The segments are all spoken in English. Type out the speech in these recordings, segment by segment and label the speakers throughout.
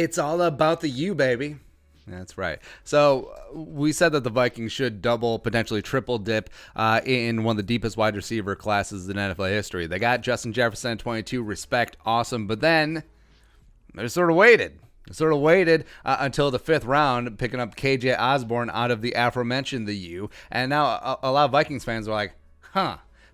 Speaker 1: It's all about the U, baby. That's right. So we said that the Vikings should double, potentially triple dip in one of the deepest wide receiver classes in NFL history. They got Justin Jefferson at 22, respect, awesome. But then they sort of waited. Until the fifth round, picking up KJ Osborn out of the aforementioned the U. And now a lot of Vikings fans are like,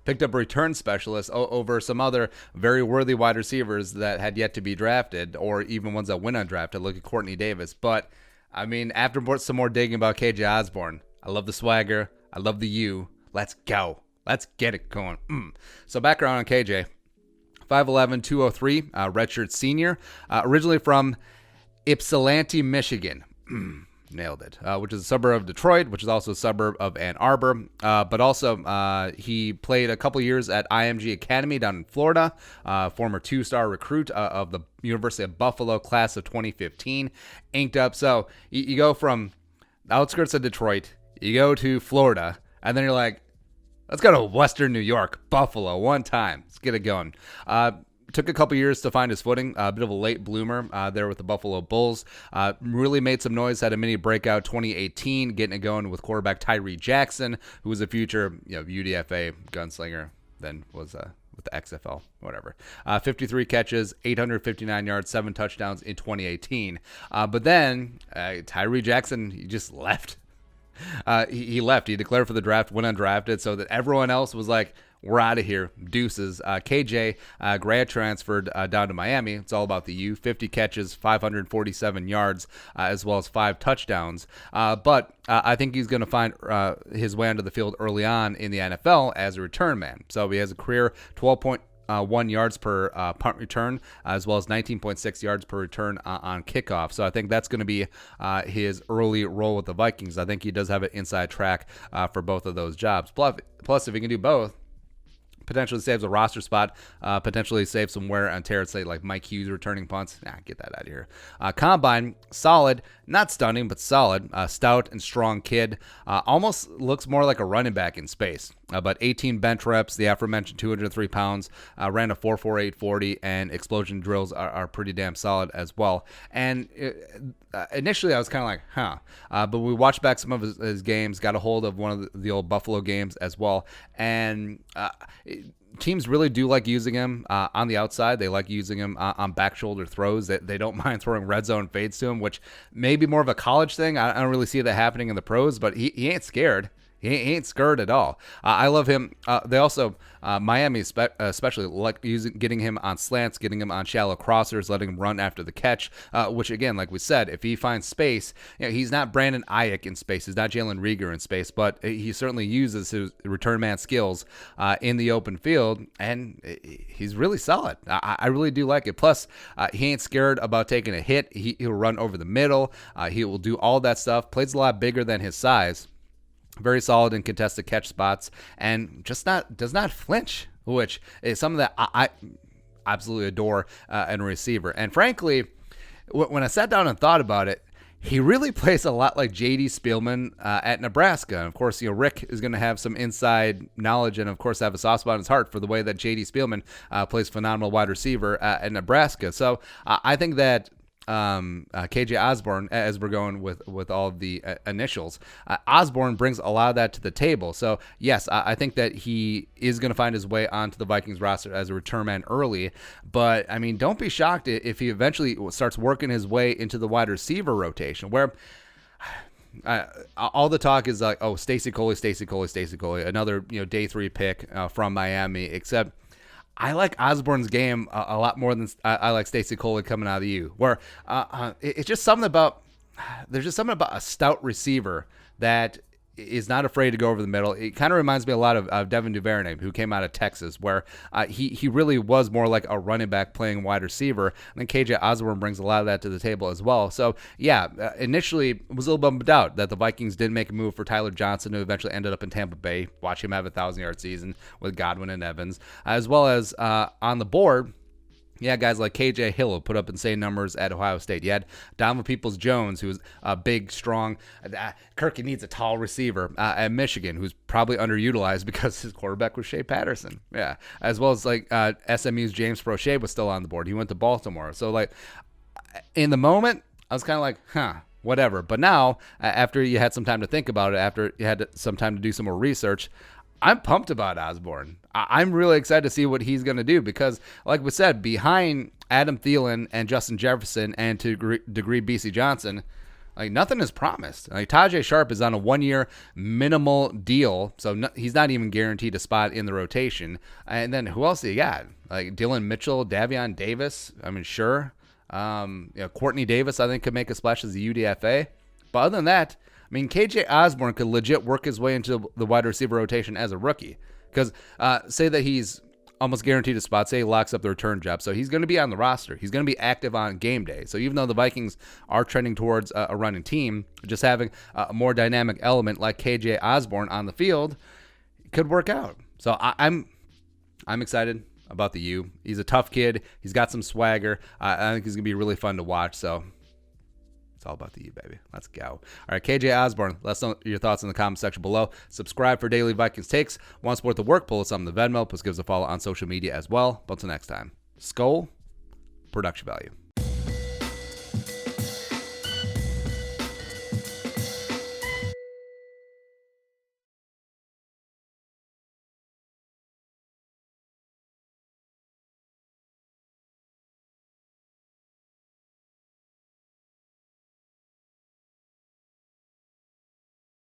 Speaker 1: picked up a return specialist over some other very worthy wide receivers that had yet to be drafted, or even ones that went undrafted. Look at Courtney Davis. But I mean, after some more digging about KJ Osborn, I love the swagger. I love the U. Let's go. Let's get it going. So background on KJ. 5'11", 203, redshirt senior. Originally from Ypsilanti, Michigan. Nailed it. Which is a suburb of Detroit, which is also a suburb of Ann Arbor. But also, he played a couple years at IMG Academy down in Florida. Former two-star recruit of the University of Buffalo class of 2015. Inked up. So you go from the outskirts of Detroit, you go to Florida, and then you're like, let's go to Western New York, Buffalo, one time. Let's get it going. Took a couple years to find his footing. A bit of a late bloomer there with the Buffalo Bulls. Really made some noise. Had a mini breakout 2018, getting it going with quarterback Tyree Jackson, who was a future UDFA gunslinger. Then was with the XFL, whatever. 53 catches, 859 yards, 7 touchdowns in 2018. But then Tyree Jackson, he just left. He left. He declared for the draft, went undrafted, so that everyone else was like, we're out of here. Deuces. KJ grad transferred down to Miami. It's all about the U. 50 catches, 547 yards, as well as 5 touchdowns. But I think he's going to find his way onto the field early on in the NFL as a return man. So he has a career 12.1 yards per punt return, as well as 19.6 yards per return on kickoff. So I think that's going to be his early role with the Vikings. I think he does have an inside track for both of those jobs. Plus, if he can do both, potentially saves a roster spot, potentially saves some wear and tear, say like Mike Hughes returning punts. Get that out of here. Combine, solid, not stunning, but solid. Stout and strong kid. Almost looks more like a running back in space. But 18 bench reps, the aforementioned 203 pounds, ran a 4.48 40, and explosion drills are pretty damn solid as well. And initially I was kind of like, but we watched back some of his games, got a hold of one of the old Buffalo games as well, and teams really do like using him on the outside. They like using him on back shoulder throws. They don't mind throwing red zone fades to him, which may be more of a college thing. I don't really see that happening in the pros, but he ain't scared. He ain't scared at all. I love him. They also, Miami especially, like getting him on slants, getting him on shallow crossers, letting him run after the catch, which, again, like we said, if he finds space, he's not Brandon Ayuk in space. He's not Jalen Reagor in space, but he certainly uses his return man skills in the open field, and he's really solid. I really do like it. Plus, he ain't scared about taking a hit. He'll run over the middle. He will do all that stuff. Plays a lot bigger than his size. Very solid in contested catch spots, and does not flinch, which is something that I absolutely adore in a receiver. And frankly, when I sat down and thought about it, he really plays a lot like J.D. Spielman at Nebraska. And of course, Rick is going to have some inside knowledge and, of course, have a soft spot in his heart for the way that J.D. Spielman plays phenomenal wide receiver at Nebraska. So I think that KJ Osborn, as we're going with all of the initials, Osborn brings a lot of that to the table. So yes, I think that he is going to find his way onto the Vikings roster as a return man early, but I mean, don't be shocked if he eventually starts working his way into the wide receiver rotation, where all the talk is like, oh, Stacy Coley, another day 3 pick from Miami, except I like Osborn's game a lot more than I like Stacy Coley coming out of the U. Where it's just something about a stout receiver that is not afraid to go over the middle. It kind of reminds me a lot of Devin Duvernay, who came out of Texas, where he really was more like a running back playing wide receiver. And then KJ Osborn brings a lot of that to the table as well. So yeah, initially it was a little bummed out that the Vikings didn't make a move for Tyler Johnson, who eventually ended up in Tampa Bay. Watch him have a 1,000-yard season with Godwin and Evans, as well as on the board. Yeah, guys like KJ Hill will put up insane numbers at Ohio State. You had Donovan Peoples-Jones, who's a big, strong. Kirky needs a tall receiver at Michigan, who's probably underutilized because his quarterback was Shea Patterson. Yeah, as well as like SMU's James Prochet was still on the board. He went to Baltimore. So like, In the moment, I was kind of like, whatever. But now, after you had some time to think about it, after you had some time to do some more research, I'm pumped about Osborn. I'm really excited to see what he's going to do because, like we said, behind Adam Thielen and Justin Jefferson and to degree BC Johnson, like nothing is promised. Like Tajay Sharp is on a 1-year minimal deal, so he's not even guaranteed a spot in the rotation. And then who else do you got? Like Dylan Mitchell, Davion Davis. I mean, sure. Courtney Davis, I think, could make a splash as a UDFA. But other than that, I mean, KJ Osborn could legit work his way into the wide receiver rotation as a rookie. Because say that he's almost guaranteed a spot, say he locks up the return job. So he's going to be on the roster. He's going to be active on game day. So even though the Vikings are trending towards a running team, just having a more dynamic element like KJ Osborn on the field could work out. So I'm excited about the U. He's a tough kid. He's got some swagger. I think he's going to be really fun to watch. So it's all about the U, baby. Let's go. All right, KJ Osborn, let us know your thoughts in the comment section below. Subscribe for daily Vikings takes. Want to support the work? Pull us on the Venmo. Plus give us a follow on social media as well. But until next time, Skol, production value.